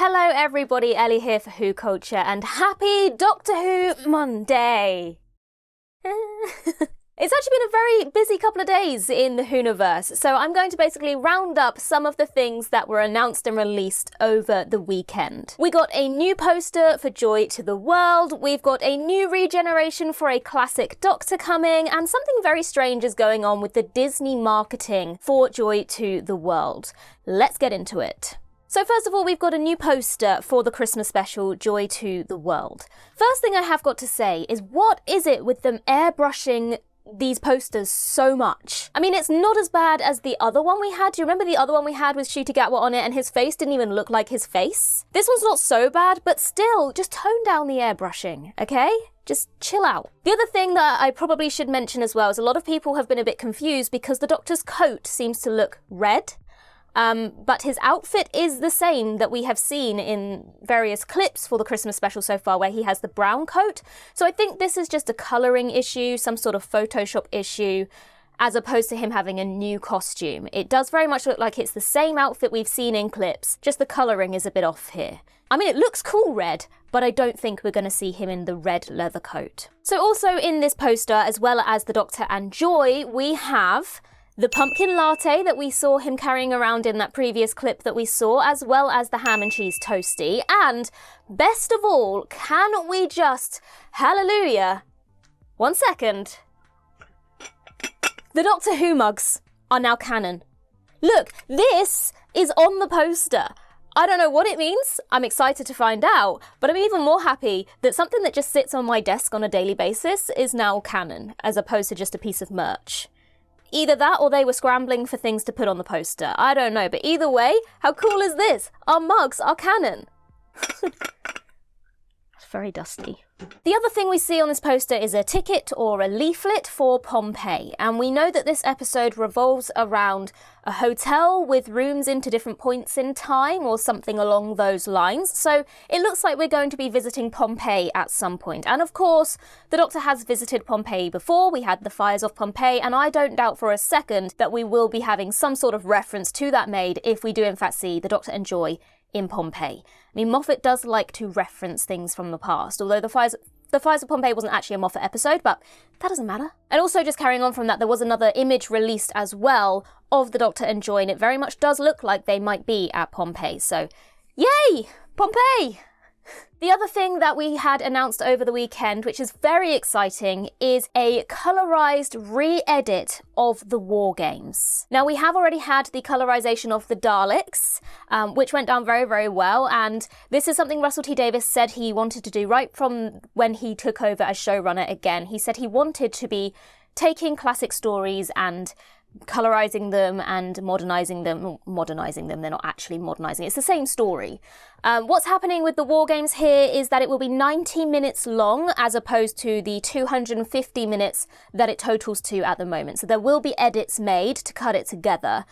Hello everybody, Ellie here for WhoCulture, and happy Doctor Who Monday! It's actually been a very busy couple of days in the Whoniverse, so I'm going to basically round up some of the things that were announced and released over the weekend. We got a new poster for Joy to the World, we've got a new regeneration for a classic Doctor coming, and something very strange is going on with the Disney marketing for Joy to the World. Let's get into it. So first of all, we've got a new poster for the Christmas special, Joy to the World. First thing I have got to say is, what is it with them airbrushing these posters so much? I mean, it's not as bad as the other one we had. Do you remember the other one we had with Ncuti Gatwa on it and his face didn't even look like his face? This one's not so bad, but still, just tone down the airbrushing, okay? Just chill out. The other thing that I probably should mention as well is a lot of people have been a bit confused because the Doctor's coat seems to look red. But his outfit is the same that we have seen in various clips for the Christmas special so far, where he has the brown coat. So I think this is just a colouring issue, some sort of Photoshop issue, as opposed to him having a new costume. It does very much look like it's the same outfit we've seen in clips, just the colouring is a bit off here. I mean, it looks cool red, but I don't think we're going to see him in the red leather coat. So also in this poster, as well as the Doctor and Joy, we have the pumpkin latte that we saw him carrying around in that previous clip that we saw, as well as the ham and cheese toasty. And best of all, can we just, hallelujah, 1 second. The Doctor Who mugs are now canon. Look, this is on the poster. I don't know what it means, I'm excited to find out, but I'm even more happy that something that just sits on my desk on a daily basis is now canon, as opposed to just a piece of merch. Either that or they were scrambling for things to put on the poster. I don't know, but either way, how cool is this? Our mugs are canon. It's very dusty. The other thing we see on this poster is a ticket or a leaflet for Pompeii, and we know that this episode revolves around a hotel with rooms into different points in time or something along those lines, so it looks like we're going to be visiting Pompeii at some point. And of course, the Doctor has visited Pompeii before. We had the fires of Pompeii, and I don't doubt for a second that we will be having some sort of reference to that made if we do in fact see the Doctor and Joy in Pompeii. I mean, Moffat does like to reference things from the past, although the Fires of Pompeii wasn't actually a Moffat episode, but that doesn't matter. And also, just carrying on from that, there was another image released as well of the Doctor and Joy, and it very much does look like they might be at Pompeii, so yay! Pompeii! The other thing that we had announced over the weekend, which is very exciting, is a colorized re-edit of the War Games. Now, we have already had the colorization of the Daleks, which went down very, very well, and this is something Russell T Davies said he wanted to do right from when he took over as showrunner again. He said he wanted to be taking classic stories and colorizing them and modernizing them. They're not actually modernizing, it's the same story. What's happening with the War Games here is that it will be 90 minutes long as opposed to the 250 minutes that it totals to at the moment. So there will be edits made to cut it together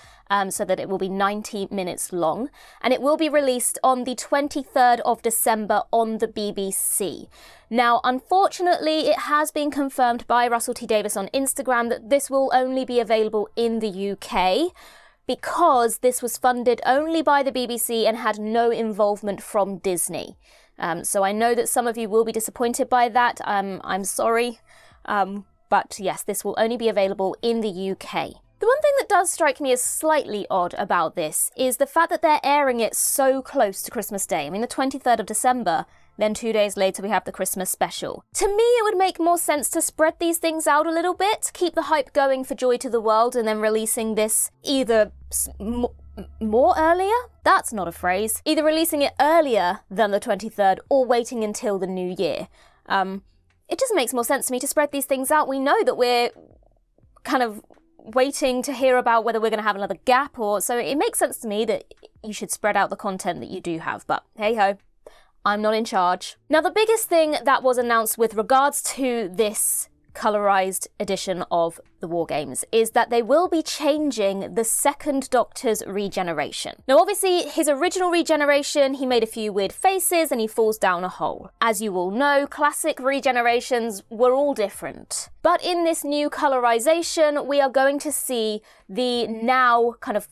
so that it will be 90 minutes long, and it will be released on the 23rd of December on the BBC. Now, unfortunately, it has been confirmed by Russell T Davies on Instagram that this will only be available in the UK because this was funded only by the BBC and had no involvement from Disney. So I know that some of you will be disappointed by that. I'm sorry. But yes, this will only be available in the UK. The one thing that does strike me as slightly odd about this is the fact that they're airing it so close to Christmas Day. I mean, the 23rd of December, then 2 days later we have the Christmas special. To me, it would make more sense to spread these things out a little bit, keep the hype going for Joy to the World, and then releasing this either more earlier? That's not a phrase. Either releasing it earlier than the 23rd or waiting until the new year. It just makes more sense to me to spread these things out. We know that we're kind of waiting to hear about whether we're going to have another gap, or so it makes sense to me that you should spread out the content that you do have, but hey ho, I'm not in charge. Now, the biggest thing that was announced with regards to this colorized edition of the War Games is that they will be changing the second Doctor's regeneration. Now, obviously, his original regeneration, he made a few weird faces and he falls down a hole. As you all know, classic regenerations were all different. But in this new colorization, we are going to see the now kind of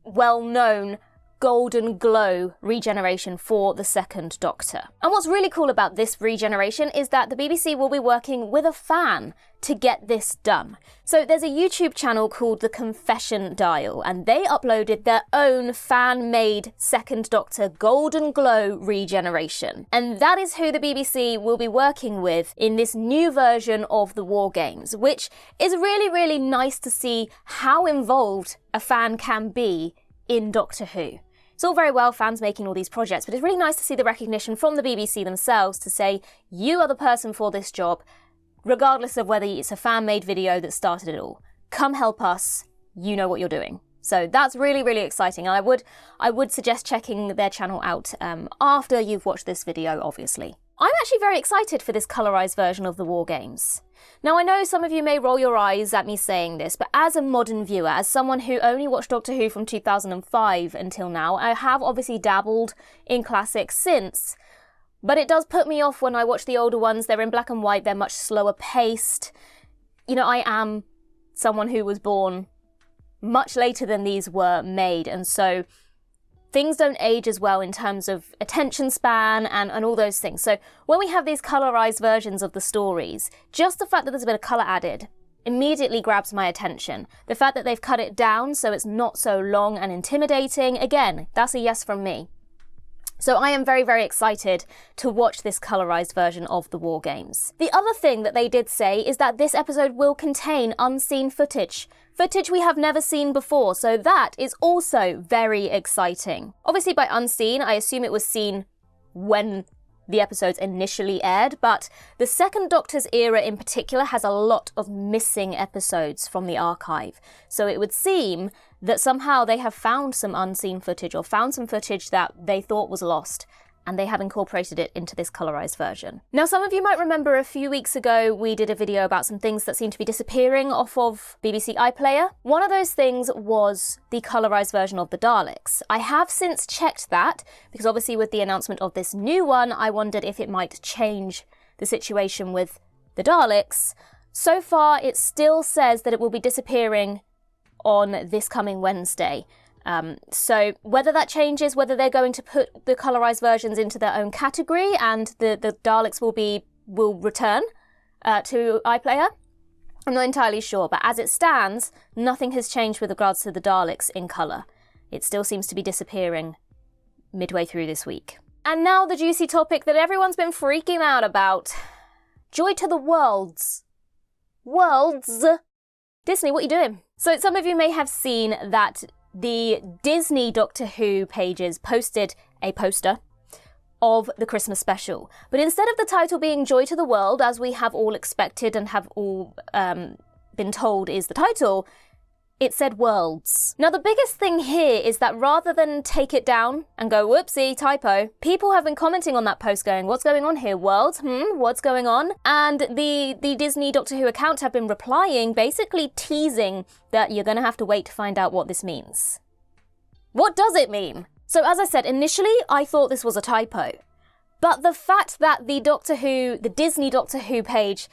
well-known golden glow regeneration for the second Doctor. And what's really cool about this regeneration is that the BBC will be working with a fan to get this done. So there's a YouTube channel called The Confession Dial, and they uploaded their own fan-made second Doctor golden glow regeneration. And that is who the BBC will be working with in this new version of the War Games, which is really, really nice to see how involved a fan can be in Doctor Who. It's all very well fans making all these projects, but it's really nice to see the recognition from the BBC themselves to say, you are the person for this job, regardless of whether it's a fan-made video that started it all. Come help us, you know what you're doing. So that's really, really exciting. And I would suggest checking their channel out after you've watched this video, obviously. I'm actually very excited for this colorised version of the War Games. Now, I know some of you may roll your eyes at me saying this, but as a modern viewer, as someone who only watched Doctor Who from 2005 until now, I have obviously dabbled in classics since, but it does put me off when I watch the older ones. They're in black and white, they're much slower paced. You know, I am someone who was born much later than these were made, and so things don't age as well in terms of attention span and all those things. So when we have these colorized versions of the stories, just the fact that there's a bit of color added immediately grabs my attention. The fact that they've cut it down so it's not so long and intimidating, again, that's a yes from me. So I am very, very excited to watch this colorized version of the War Games. The other thing that they did say is that this episode will contain unseen footage we have never seen before, so that is also very exciting. Obviously by unseen, I assume it was seen when the episodes initially aired, but the second Doctor's era in particular has a lot of missing episodes from the archive. So it would seem that somehow they have found some unseen footage or found some footage that they thought was lost, and they have incorporated it into this colorized version. Now, some of you might remember a few weeks ago we did a video about some things that seem to be disappearing off of BBC iPlayer. One of those things was the colorized version of the Daleks. I have since checked that, because obviously with the announcement of this new one, I wondered if it might change the situation with the Daleks. So far, it still says that it will be disappearing on this coming Wednesday. So whether that changes, whether they're going to put the colorized versions into their own category and the Daleks will return to iPlayer, I'm not entirely sure. But as it stands, nothing has changed with regards to the Daleks in color. It still seems to be disappearing midway through this week. And now the juicy topic that everyone's been freaking out about. Joy to the worlds. Worlds. Disney, what are you doing? So some of you may have seen that the Disney Doctor Who pages posted a poster of the Christmas special. But instead of the title being Joy to the World, as we have all expected and have all been told is the title, it said Worlds. Now the biggest thing here is that rather than take it down and go, whoopsie, typo, people have been commenting on that post going, what's going on here, Worlds? What's going on? And the Disney Doctor Who account have been replying, basically teasing that you're gonna have to wait to find out what this means. What does it mean? So as I said, initially I thought this was a typo. But the fact that the Disney Doctor Who page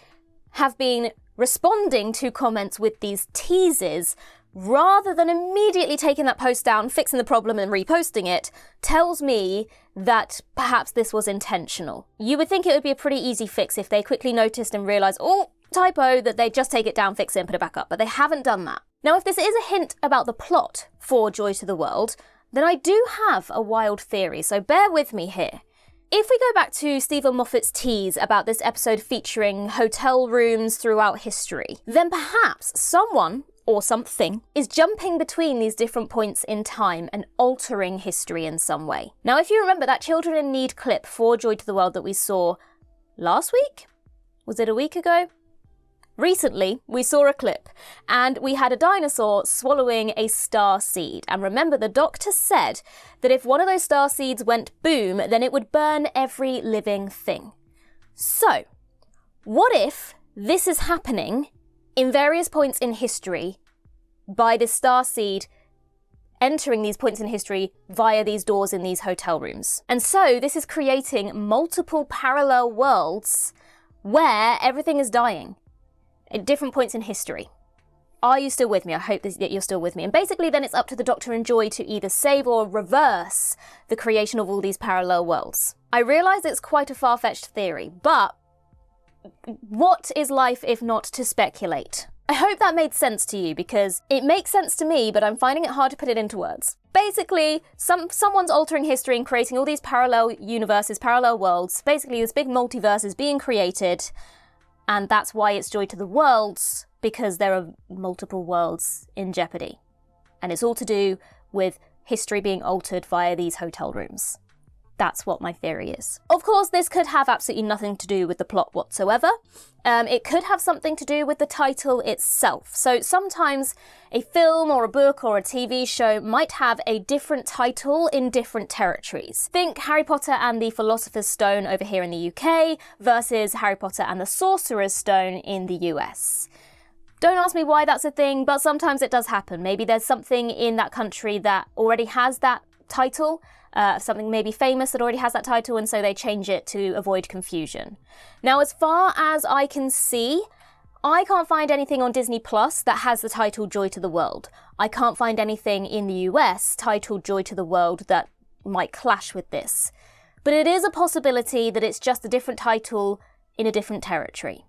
have been responding to comments with these teases, rather than immediately taking that post down, fixing the problem and reposting it, tells me that perhaps this was intentional. You would think it would be a pretty easy fix if they quickly noticed and realised, oh, typo, that they'd just take it down, fix it and put it back up, but they haven't done that. Now, if this is a hint about the plot for Joy to the World, then I do have a wild theory, so bear with me here. If we go back to Stephen Moffat's tease about this episode featuring hotel rooms throughout history, then perhaps someone or something is jumping between these different points in time and altering history in some way. Now, if you remember that Children in Need clip for Joy to the World that we saw last week? Was it a week ago? Recently, we saw a clip and we had a dinosaur swallowing a star seed. And remember, the Doctor said that if one of those star seeds went boom, then it would burn every living thing. So, what if this is happening in various points in history by this star seed entering these points in history via these doors in these hotel rooms? And so this is creating multiple parallel worlds where everything is dying at different points in history. Are you still with me? I hope that you're still with me. And basically then it's up to the Doctor and Joy to either save or reverse the creation of all these parallel worlds. I realise it's quite a far-fetched theory, but what is life if not to speculate? I hope that made sense to you, because it makes sense to me, but I'm finding it hard to put it into words. Basically, someone's altering history and creating all these parallel universes, parallel worlds. Basically, this big multiverse is being created, and that's why it's Joy to the Worlds, because there are multiple worlds in jeopardy. And it's all to do with history being altered via these hotel rooms. That's what my theory is. Of course, this could have absolutely nothing to do with the plot whatsoever. It could have something to do with the title itself. So sometimes a film or a book or a TV show might have a different title in different territories. Think Harry Potter and the Philosopher's Stone over here in the UK versus Harry Potter and the Sorcerer's Stone in the US. Don't ask me why that's a thing, but sometimes it does happen. Maybe there's something in that country that already has that title, something maybe famous that already has that title, and so they change it to avoid confusion. Now, as far as I can see, I can't find anything on Disney Plus that has the title Joy to the World. I can't find anything in the US titled Joy to the World that might clash with this. But it is a possibility that it's just a different title in a different territory.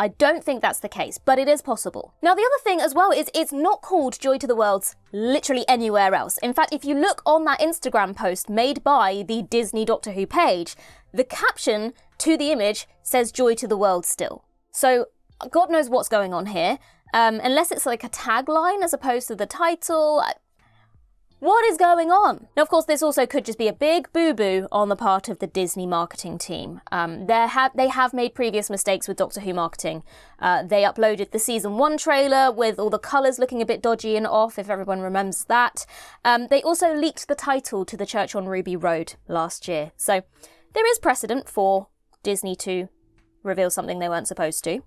I don't think that's the case, but it is possible. Now, the other thing as well is it's not called Joy to the Worlds literally anywhere else. In fact, if you look on that Instagram post made by the Disney Doctor Who page, the caption to the image says Joy to the World still. So God knows what's going on here. Unless it's like a tagline as opposed to the title. What is going on? Now, of course, this also could just be a big boo-boo on the part of the Disney marketing team. They have made previous mistakes with Doctor Who marketing. They uploaded the Season 1 trailer with all the colours looking a bit dodgy and off, if everyone remembers that. They also leaked the title to the Church on Ruby Road last year. So there is precedent for Disney to reveal something they weren't supposed to.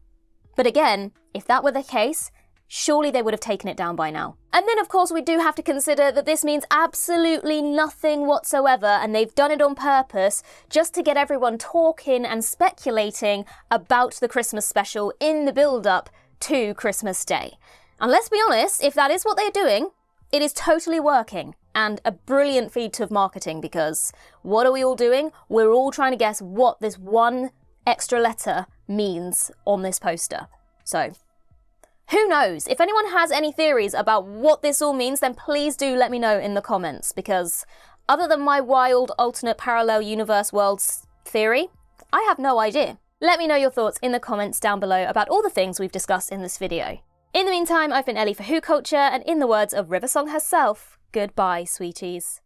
But again, if that were the case, surely they would have taken it down by now. And then, of course, we do have to consider that this means absolutely nothing whatsoever, and they've done it on purpose just to get everyone talking and speculating about the Christmas special in the build-up to Christmas Day. And let's be honest, if that is what they're doing, it is totally working, and a brilliant feat of marketing, because what are we all doing? We're all trying to guess what this one extra letter means on this poster. So who knows? If anyone has any theories about what this all means, then please do let me know in the comments, because other than my wild alternate parallel universe worlds theory, I have no idea. Let me know your thoughts in the comments down below about all the things we've discussed in this video. In the meantime, I've been Ellie for WhoCulture, and in the words of Riversong herself, goodbye, sweeties.